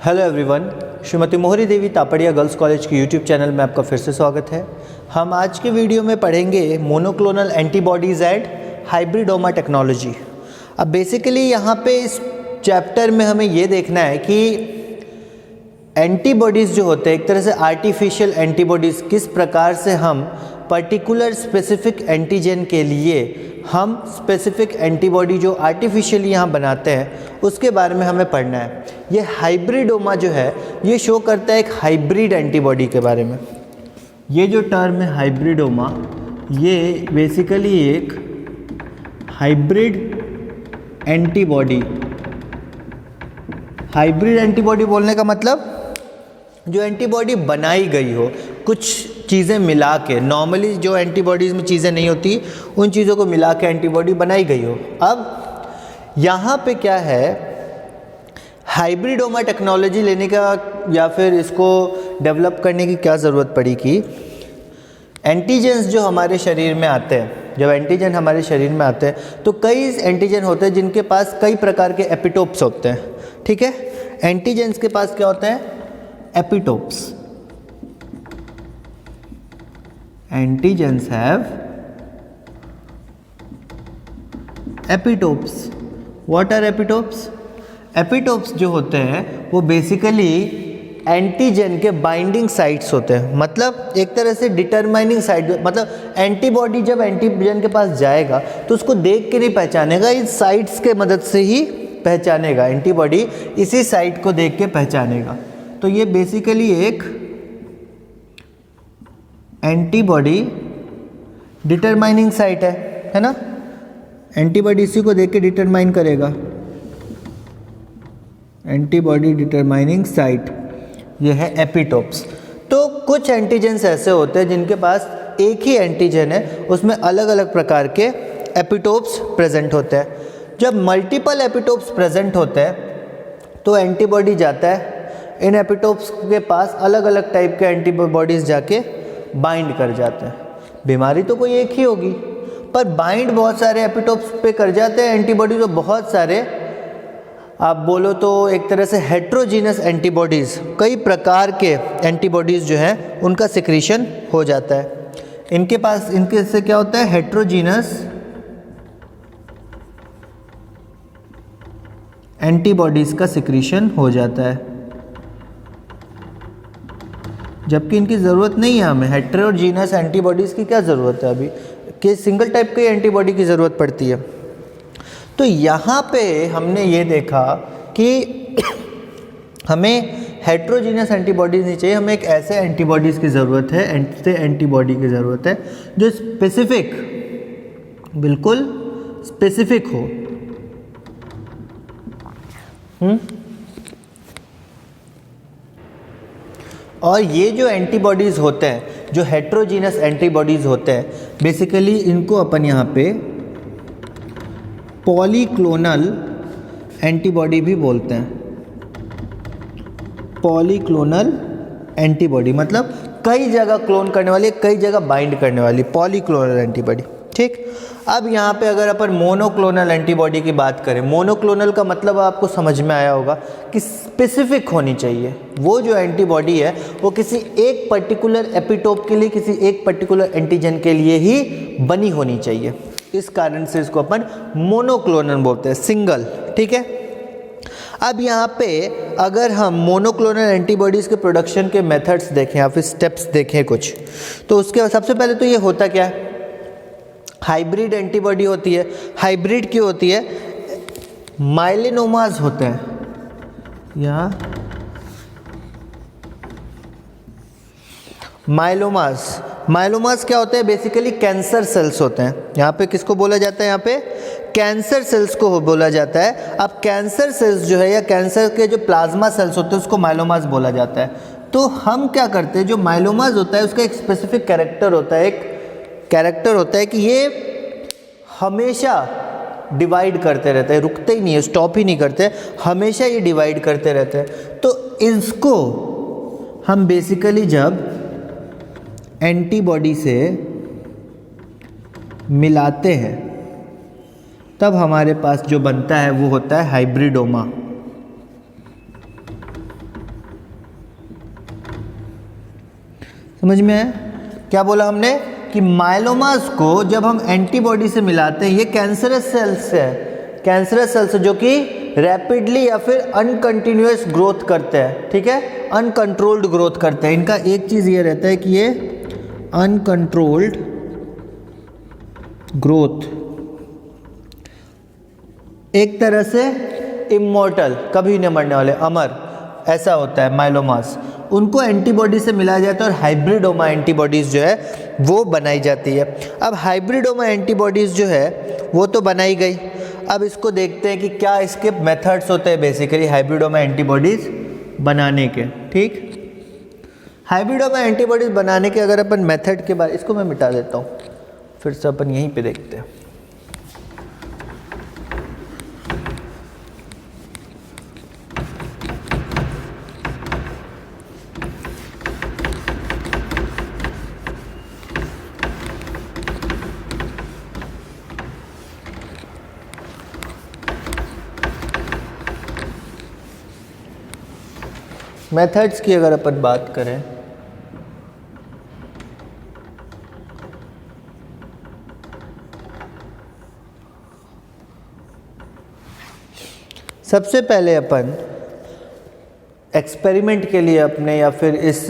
Hello everyone, Shrimati मोहरी देवी Tapadia girls college के YouTube channel में आपका फिर से स्वागत है। हम आज के वीडियो में पढ़ेंगे monoclonal antibodies and hybridoma technology. अब बेसिकली यहाँ पे इस चैप्टर में हमें ये देखना है कि एंटीबॉडीज़ जो होते हैं, एक तरह से आर्टिफिशियल एंटीबॉडीज़, किस प्रकार से हम पर्टिकुलर स्पेसिफिक एंटीजन के लिए हम स्पेसिफिक एंटीबॉडी जो आर्टिफिशियली यहाँ बनाते हैं उसके बारे में हमें पढ़ना है। ये हाइब्रिडोमा जो है ये शो करता है एक हाइब्रिड एंटीबॉडी के बारे में। ये जो टर्म है हाइब्रिडोमा, ये बेसिकली एक हाइब्रिड एंटीबॉडी। हाइब्रिड एंटीबॉडी बोलने का मतलब जो एंटीबॉडी बनाई गई हो कुछ चीज़ें मिला के। नॉर्मली जो एंटीबॉडीज़ में चीज़ें नहीं होती उन चीज़ों को मिला के एंटीबॉडी बनाई गई हो। अब यहाँ पे क्या है, हाइब्रिडोमा टेक्नोलॉजी लेने का या फिर इसको डेवलप करने की क्या ज़रूरत पड़ी कि एंटीजन्स जो हमारे शरीर में आते हैं, जब एंटीजन हमारे शरीर में आते हैं तो कई एंटीजन होते हैं जिनके पास कई प्रकार के एपिटोप्स होते हैं। ठीक है, एंटीजन्स के पास क्या होते हैं? Epitopes. Antigens have epitopes. What are epitopes? Epitopes जो होते हैं वो बेसिकली एंटीजन के बाइंडिंग साइट्स होते हैं। मतलब एक तरह से डिटरमाइनिंग साइट, मतलब एंटीबॉडी जब एंटीजन के पास जाएगा तो उसको देख के नहीं पहचानेगा, इन साइट्स के मदद से ही पहचानेगा। एंटीबॉडी इसी साइट को देख के पहचानेगा। तो ये बेसिकली एक एंटीबॉडी डिटरमाइनिंग साइट है ना। एंटीबॉडी इसी को देख के डिटरमाइन करेगा। एंटीबॉडी डिटरमाइनिंग साइट ये है एपिटोप्स। तो कुछ एंटीजन्स ऐसे होते हैं जिनके पास एक ही एंटीजन है, उसमें अलग अलग प्रकार के एपिटोप्स प्रेजेंट होते हैं। जब मल्टीपल एपिटोप्स प्रेजेंट होते हैं तो एंटीबॉडी जाता है इन एपिटोप्स के पास, अलग अलग टाइप के एंटीबॉडीज़ जाके बाइंड कर जाते हैं। बीमारी तो कोई एक ही होगी पर बाइंड बहुत सारे एपिटोप्स पे कर जाते हैं एंटीबॉडी। तो बहुत सारे, आप बोलो तो एक तरह से हेट्रोजीनस एंटीबॉडीज़, कई प्रकार के एंटीबॉडीज़ जो हैं उनका सिक्रीशन हो जाता है। इनके पास, इनके से क्या होता है, हेट्रोजीनस एंटीबॉडीज़ का सिक्रीशन हो जाता है, जबकि इनकी ज़रूरत नहीं है हमें। हेट्रोजीनस एंटीबॉडीज़ की क्या ज़रूरत है अभी, कि सिंगल टाइप की एंटीबॉडी की ज़रूरत पड़ती है। तो यहाँ पे हमने ये देखा कि हमें हेट्रोजीनस एंटीबॉडीज़ नहीं चाहिए, हमें एक ऐसे एंटीबॉडीज़ की ज़रूरत है, ऐसे एंटीबॉडी की ज़रूरत है जो स्पेसिफिक, बिल्कुल स्पेसिफिक हो। और ये जो एंटीबॉडीज़ होते हैं, जो हेट्रोजीनस एंटीबॉडीज़ होते हैं, बेसिकली इनको अपन यहाँ पे पॉलीक्लोनल एंटीबॉडी भी बोलते हैं। पॉलीक्लोनल एंटीबॉडी मतलब कई जगह क्लोन करने वाली, कई जगह बाइंड करने वाली, पॉलीक्लोनल एंटीबॉडी। ठीक, अब यहाँ पे अगर अपन मोनोक्लोनल एंटीबॉडी की बात करें, मोनोक्लोनल का मतलब आपको समझ में आया होगा कि स्पेसिफिक होनी चाहिए। वो जो एंटीबॉडी है वो किसी एक पर्टिकुलर एपिटोप के लिए, किसी एक पर्टिकुलर एंटीजन के लिए ही बनी होनी चाहिए। इस कारण से इसको अपन मोनोक्लोनल बोलते हैं, सिंगल। ठीक है, अब यहाँ पे अगर हम मोनोक्लोनल एंटीबॉडीज़ के प्रोडक्शन के मेथड्स देखें या फिर स्टेप्स देखें कुछ, तो उसके सबसे पहले तो ये होता क्या है, हाइब्रिड एंटीबॉडी होती है। हाइब्रिड क्यों होती है? माइलिनोमास होते हैं या माइलोमास। माइलोमास क्या होते हैं? बेसिकली कैंसर सेल्स होते हैं। यहाँ पे किसको बोला जाता है? यहाँ पे कैंसर सेल्स को बोला जाता है। अब कैंसर सेल्स जो है या कैंसर के जो प्लाज्मा सेल्स होते हैं उसको माइलोमास बोला जाता है। तो हम क्या करते हैं, जो माइलोमास होता है उसका एक स्पेसिफिक कैरेक्टर होता है, एक कैरेक्टर होता है कि ये हमेशा डिवाइड करते रहते हैं, रुकते ही नहीं है, स्टॉप ही नहीं करते, हमेशा ये डिवाइड करते रहते हैं। तो इसको हम बेसिकली जब एंटीबॉडी से मिलाते हैं तब हमारे पास जो बनता है वो होता है हाइब्रिडोमा। समझ में आया? क्या बोला हमने कि माइलोमास को जब हम एंटीबॉडी से मिलाते हैं, ये कैंसरस सेल्स है, कैंसरस सेल्स जो कि रैपिडली या फिर अनकंटिन्यूअस ग्रोथ करते हैं, ठीक है, अनकंट्रोल्ड ग्रोथ करते हैं। इनका एक चीज़ ये रहता है कि ये अनकंट्रोल्ड ग्रोथ, एक तरह से इमॉर्टल, कभी नहीं मरने वाले, अमर, ऐसा होता है माइलोमास। उनको एंटीबॉडी से मिलाया जाता है और हाइब्रिडोमा एंटीबॉडीज़ जो है वो बनाई जाती है। अब हाइब्रिडोमा एंटीबॉडीज़ जो है वो तो बनाई गई, अब इसको देखते हैं कि क्या इसके मेथड्स होते हैं बेसिकली हाइब्रिडोमा एंटीबॉडीज़ बनाने के। ठीक, हाइब्रिडोमा एंटीबॉडीज़ बनाने के अगर अपन मेथड के बारे, इसको मैं मिटा देता हूँ, फिर से अपन यहीं पे देखते हैं। मेथड्स की अगर अपन बात करें, सबसे पहले अपन एक्सपेरिमेंट के लिए अपने, या फिर इस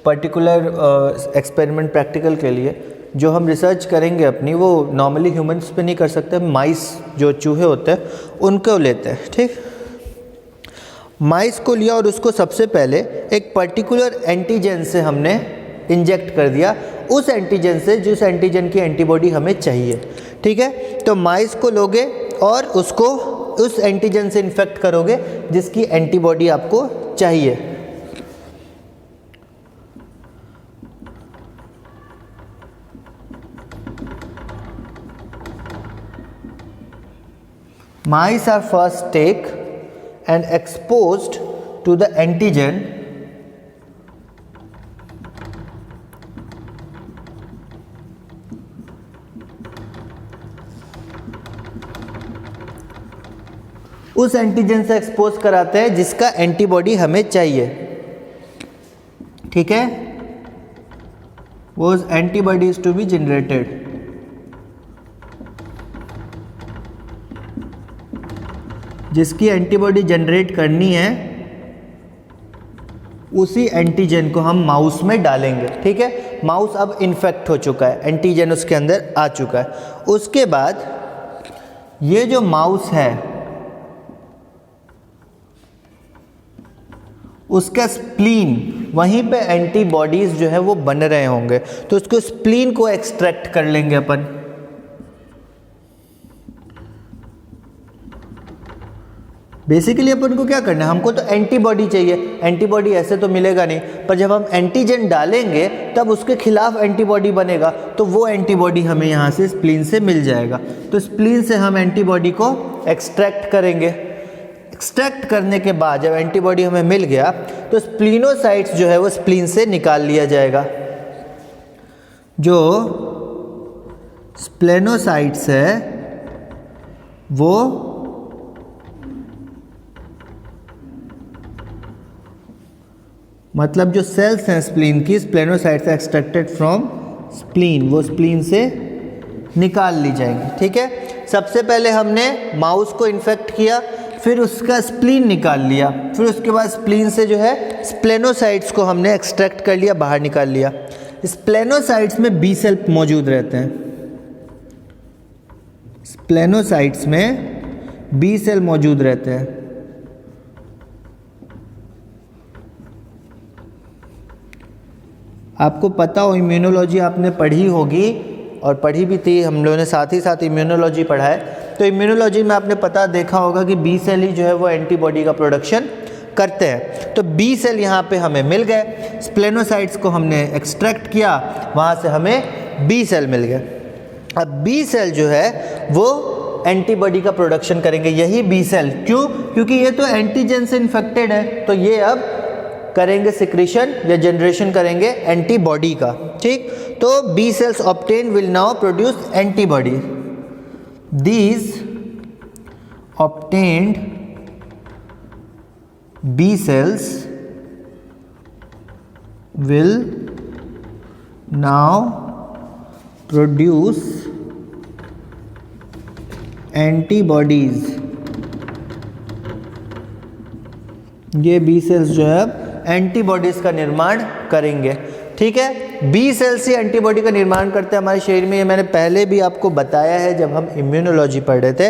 पर्टिकुलर एक्सपेरिमेंट प्रैक्टिकल के लिए जो हम रिसर्च करेंगे अपनी, वो नॉर्मली ह्यूमंस पे नहीं कर सकते, माइस जो चूहे होते हैं उनको लेते हैं। ठीक, माइस को लिया और उसको सबसे पहले एक पर्टिकुलर एंटीजन से हमने इंजेक्ट कर दिया, उस एंटीजन से जिस एंटीजन की एंटीबॉडी हमें चाहिए। ठीक है, तो माइस को लोगे और उसको उस एंटीजन से इन्फेक्ट करोगे जिसकी एंटीबॉडी आपको चाहिए। Mice are first take and exposed to the antigen उस एंटीजन से एक्सपोज कराते हैं जिसका एंटीबॉडी हमें चाहिए। ठीक है, वो एंटीबॉडीज टू बी जनरेटेड, जिसकी एंटीबॉडी जनरेट करनी है उसी एंटीजन को हम माउस में डालेंगे। ठीक है, माउस अब इन्फेक्ट हो चुका है, एंटीजन उसके अंदर आ चुका है। उसके बाद ये जो माउस है उसका स्प्लीन, वहीं पे एंटीबॉडीज जो है वो बन रहे होंगे, तो उसको स्प्लीन को एक्सट्रैक्ट कर लेंगे अपन। बेसिकली अपन को क्या करना है, हमको तो एंटीबॉडी चाहिए, एंटीबॉडी ऐसे तो मिलेगा नहीं, पर जब हम एंटीजन डालेंगे तब उसके खिलाफ एंटीबॉडी बनेगा, तो वो एंटीबॉडी हमें यहाँ से स्प्लीन से मिल जाएगा। तो स्प्लीन से हम एंटीबॉडी को एक्सट्रैक्ट करेंगे। एक्सट्रैक्ट करने के बाद जब एंटीबॉडी हमें मिल गया तो स्प्लीनोसाइट्स जो है वो स्प्लीन से निकाल लिया जाएगा। जो स्प्लेनोसाइट्स है वो मतलब जो सेल्स हैं स्प्लीन की, स्प्लेनोसाइट्स एक्सट्रैक्टेड फ्रॉम स्प्लीन, वो स्प्लीन से निकाल ली जाएंगी। ठीक है, सबसे पहले हमने माउस को इन्फेक्ट किया, फिर उसका स्प्लीन निकाल लिया, फिर उसके बाद स्प्लीन से जो है स्प्लेनोसाइट्स को हमने एक्सट्रैक्ट कर लिया, बाहर निकाल लिया। स्प्लेनोसाइट्स में बी सेल मौजूद रहते हैं, स्प्लेनोसाइट्स में बी सेल मौजूद रहते हैं। आपको पता हो, इम्यूनोलॉजी आपने पढ़ी होगी और पढ़ी भी थी, हम लोगों ने साथ ही साथ इम्यूनोलॉजी पढ़ा है। तो इम्यूनोलॉजी में आपने पता देखा होगा कि बी सेल ही जो है वो एंटीबॉडी का प्रोडक्शन करते हैं। तो बी सेल यहाँ पे हमें मिल गए, स्प्लेनोसाइट्स को हमने एक्सट्रैक्ट किया, वहाँ से हमें बी सेल मिल गए। अब बी सेल जो है वो एंटीबॉडी का प्रोडक्शन करेंगे। यही बी सेल, क्यों? क्योंकि ये तो एंटीजन से इन्फेक्टेड है, तो ये अब करेंगे सिक्रीशन या जनरेशन करेंगे एंटीबॉडी का। ठीक, तो B cells obtain will now produce antibody. These obtained B cells will now produce antibodies. ये बी सेल्स जो है एंटीबॉडीज का निर्माण करेंगे। ठीक है, बी सेल से एंटीबॉडी का निर्माण करते हैं हमारे शरीर में। ये मैंने पहले भी आपको बताया है जब हम इम्यूनोलॉजी पढ़ रहे थे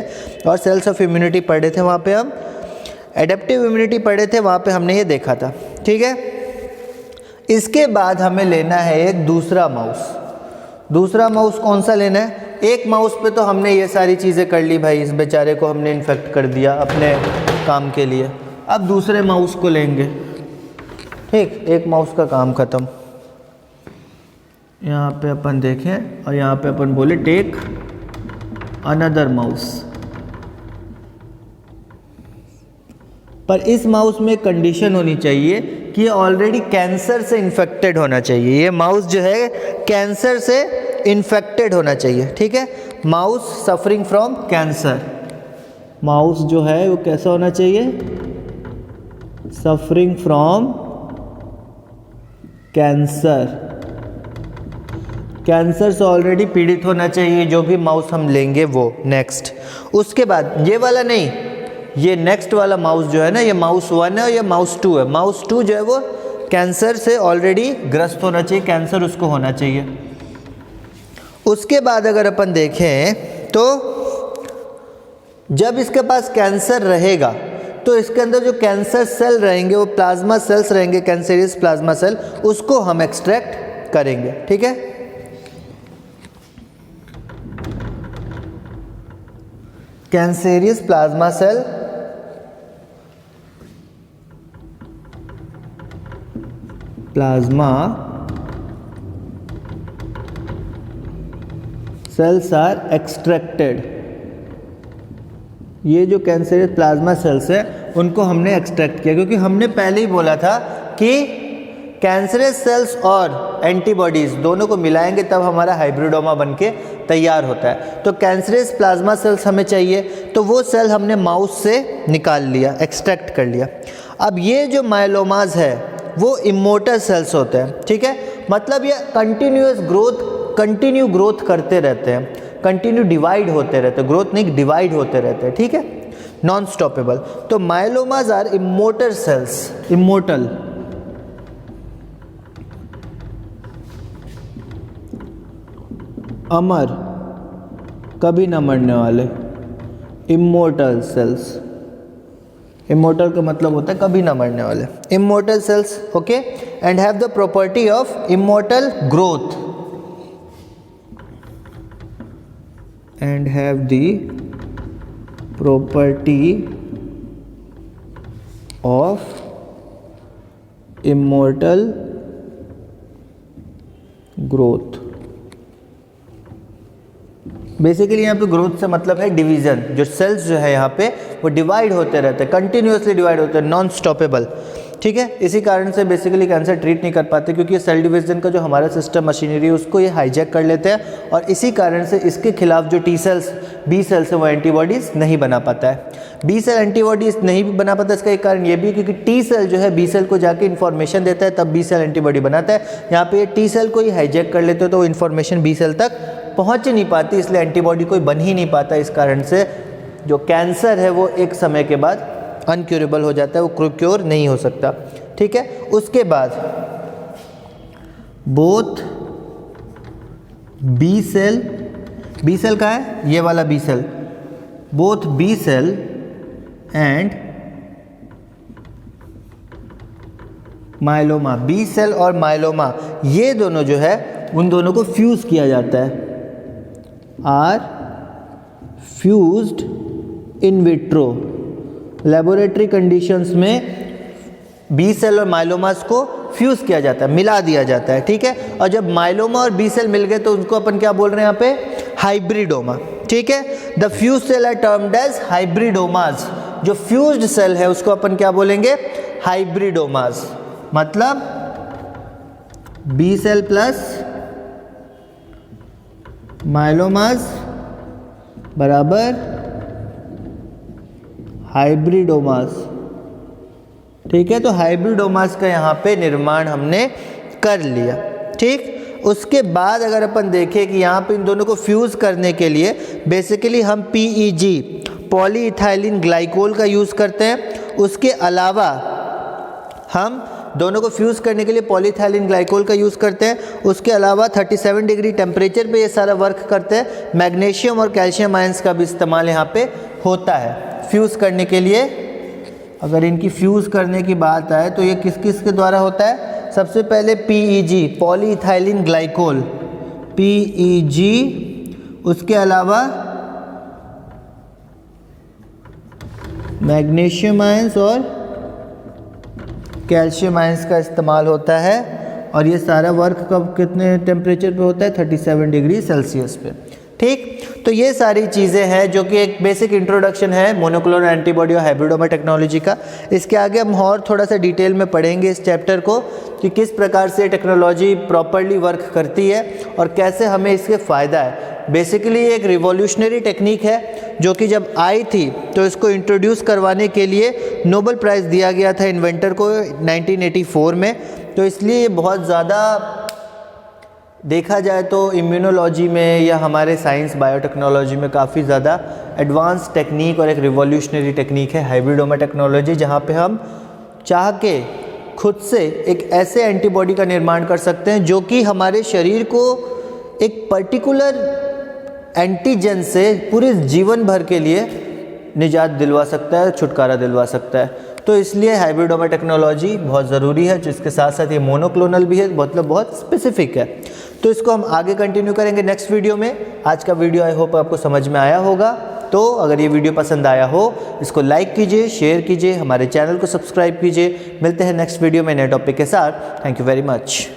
और सेल्स ऑफ इम्यूनिटी पढ़ रहे थे, वहाँ पे हम एडेप्टिव इम्यूनिटी पढ़ रहे थे, वहाँ पे हमने ये देखा था। ठीक है, इसके बाद हमें लेना है एक दूसरा माउस। दूसरा माउस कौन सा लेना है? एक माउस पे तो हमने ये सारी चीज़ें कर ली भाई, इस बेचारे को हमने इन्फेक्ट कर दिया अपने काम के लिए। अब दूसरे माउस को लेंगे। ठीक, एक माउस का काम ख़त्म। यहाँ पे अपन देखें और यहाँ पे अपन बोले टेक अनदर माउस। पर इस माउस में कंडीशन होनी चाहिए कि ये ऑलरेडी कैंसर से इन्फेक्टेड होना चाहिए। ये माउस जो है कैंसर से इन्फेक्टेड होना चाहिए। ठीक है, mouse suffering from cancer. Mouse जो है वो कैसा होना चाहिए? Suffering from cancer. कैंसर से ऑलरेडी पीड़ित होना चाहिए जो भी माउस हम लेंगे वो। नेक्स्ट, उसके बाद ये वाला नहीं, ये नेक्स्ट वाला माउस जो है ना, ये माउस 1 है और ये माउस 2 है। माउस 2 जो है वो कैंसर से ऑलरेडी ग्रस्त होना चाहिए, कैंसर उसको होना चाहिए। उसके बाद अगर अपन देखें तो जब इसके पास कैंसर रहेगा तो इसके अंदर जो कैंसर सेल रहेंगे वो प्लाज्मा सेल्स रहेंगे, कैंसरियस प्लाज्मा सेल, उसको हम एक्सट्रैक्ट करेंगे। ठीक है, cancerous plasma cell plasma cells are extracted. ये जो कैंसरियस प्लाज्मा सेल्स है उनको हमने एक्सट्रैक्ट किया, क्योंकि हमने पहले ही बोला था कि कैंसरस सेल्स और एंटीबॉडीज दोनों को मिलाएंगे तब हमारा हाइब्रिडोमा बनके तैयार होता है। तो कैंसरस प्लाज्मा सेल्स हमें चाहिए, तो वो सेल हमने माउस से निकाल लिया, एक्सट्रैक्ट कर लिया। अब ये जो मायलोमाज है वो इमोर्टल सेल्स होते हैं। ठीक है, मतलब ये कंटिन्यू ग्रोथ करते रहते हैं, कंटिन्यू डिवाइड होते रहते हैं, ग्रोथ नहीं डिवाइड होते रहते हैं। ठीक है, नॉन स्टॉपेबल। तो मायलोमाज आर इमोर्टल सेल्स, इमोर्टल। अमर, कभी न मरने वाले, इमोर्टल सेल्स। इमोर्टल का मतलब होता है कभी ना मरने वाले, immortal cells. Okay, and have the property of immortal growth, and have the property of immortal growth. Basically यहाँ पे ग्रोथ से मतलब है डिवीजन। जो सेल्स जो है यहाँ पे वो डिवाइड होते रहते हैं, कंटिन्यूसली डिवाइड होते हैं, नॉन स्टॉपेबल। ठीक है, इसी कारण से बेसिकली कैंसर ट्रीट नहीं कर पाते, क्योंकि ये सेल डिवीजन का जो हमारा सिस्टम मशीनरी है उसको ये हाईजैक कर लेते हैं, और इसी कारण से इसके खिलाफ जो टी सेल्स, बी सेल्स है वो एंटीबॉडीज़ नहीं बना पाता है। बी सेल एंटीबॉडीज़ नहीं बना पाता, इसका एक कारण ये भी है क्योंकि टी सेल जो है बी सेल को जाके इन्फॉर्मेशन देता है, तब बी सेल एंटीबॉडी बनाता है। यहाँ पे टी सेल को ही हाईजैक कर लेते हो तो वो इन्फॉर्मेशन बी सेल तक पहुँच नहीं पाती, इसलिए एंटीबॉडी कोई बन ही नहीं पाता। इस कारण से जो कैंसर है वो एक समय के बाद अनक्यूरेबल हो जाता है, वो क्योर नहीं हो सकता। ठीक है, उसके बाद both B cell, B cell का है ये वाला B cell, both B cell and myeloma, B cell और माइलोमा ये दोनों जो है उन दोनों को फ्यूज किया जाता है, are fused in vitro. Laboratory conditions में बी सेल और माइलोमास को फ्यूज किया जाता है, मिला दिया जाता है। ठीक है, और जब माइलोमा और बी सेल मिल गए तो उनको अपन क्या बोल रहे हैं यहाँ पे? हाइब्रिडोमा। ठीक है, the fuse cell are termed as hybridomas. जो फ्यूज्ड सेल है उसको अपन क्या बोलेंगे? हाइब्रिडोमास। मतलब बी सेल प्लस माइलोमास बराबर हाइब्रिडोमास। ठीक है, तो हाइब्रिडोमास का यहाँ पे निर्माण हमने कर लिया। ठीक, उसके बाद अगर अपन देखें कि यहाँ पे इन दोनों को फ्यूज़ करने के लिए बेसिकली हम PEG पॉलीइथाइलिन ग्लाइकोल का यूज़ करते हैं। उसके अलावा हम दोनों को फ्यूज़ करने के लिए पॉलीइथाइलिन ग्लाइकोल का यूज़ करते हैं। उसके अलावा 37 डिग्री टेम्परेचर पे ये सारा वर्क करते हैं। मैग्नीशियम और कैल्शियम आयंस का भी इस्तेमाल यहाँ पे होता है फ्यूज़ करने के लिए। अगर इनकी फ्यूज़ करने की बात आए तो ये किस किस के द्वारा होता है? सबसे पहले PEG पॉलीइथाइलिन ग्लाइकोल PEG, उसके अलावा मैग्नीशियम आयंस और कैल्शियम आयंस का इस्तेमाल होता है। और ये सारा वर्क कब कितने टेम्परेचर पे होता है? 37 डिग्री सेल्सियस पे। ठीक, तो ये सारी चीज़ें हैं जो कि एक बेसिक इंट्रोडक्शन है मोनोक्लोनल एंटीबॉडी और हाइब्रिडोमा टेक्नोलॉजी का। इसके आगे हम और थोड़ा सा डिटेल में पढ़ेंगे इस चैप्टर को कि किस प्रकार से टेक्नोलॉजी प्रॉपरली वर्क करती है और कैसे हमें इसके फ़ायदा है। बेसिकली एक रिवॉल्यूशनरी टेक्निक है जो कि जब आई थी तो इसको इंट्रोड्यूस करवाने के लिए नोबेल प्राइज़ दिया गया था इन्वेंटर को 1984 में। तो इसलिए ये बहुत ज़्यादा देखा जाए तो इम्यूनोलॉजी में या हमारे साइंस बायोटेक्नोलॉजी में काफ़ी ज़्यादा एडवांस टेक्निक और एक रिवॉल्यूशनरी टेक्निक है हाइब्रिडोमा टेक्नोलॉजी, जहाँ पे हम चाह के खुद से एक ऐसे एंटीबॉडी का निर्माण कर सकते हैं जो कि हमारे शरीर को एक पर्टिकुलर एंटीजन से पूरे जीवन भर के लिए निजात दिलवा सकता है, छुटकारा दिलवा सकता है। तो इसलिए हाइब्रिडोमा टेक्नोलॉजी बहुत ज़रूरी है, जिसके साथ साथ ये मोनोक्लोनल भी है, मतलब बहुत स्पेसिफिक है। तो इसको हम आगे कंटिन्यू करेंगे नेक्स्ट वीडियो में। आज का वीडियो आई होप आपको समझ में आया होगा। तो अगर ये वीडियो पसंद आया हो इसको लाइक कीजिए, शेयर कीजिए, हमारे चैनल को सब्सक्राइब कीजिए। मिलते हैं नेक्स्ट वीडियो में नए टॉपिक के साथ। Thank you very much.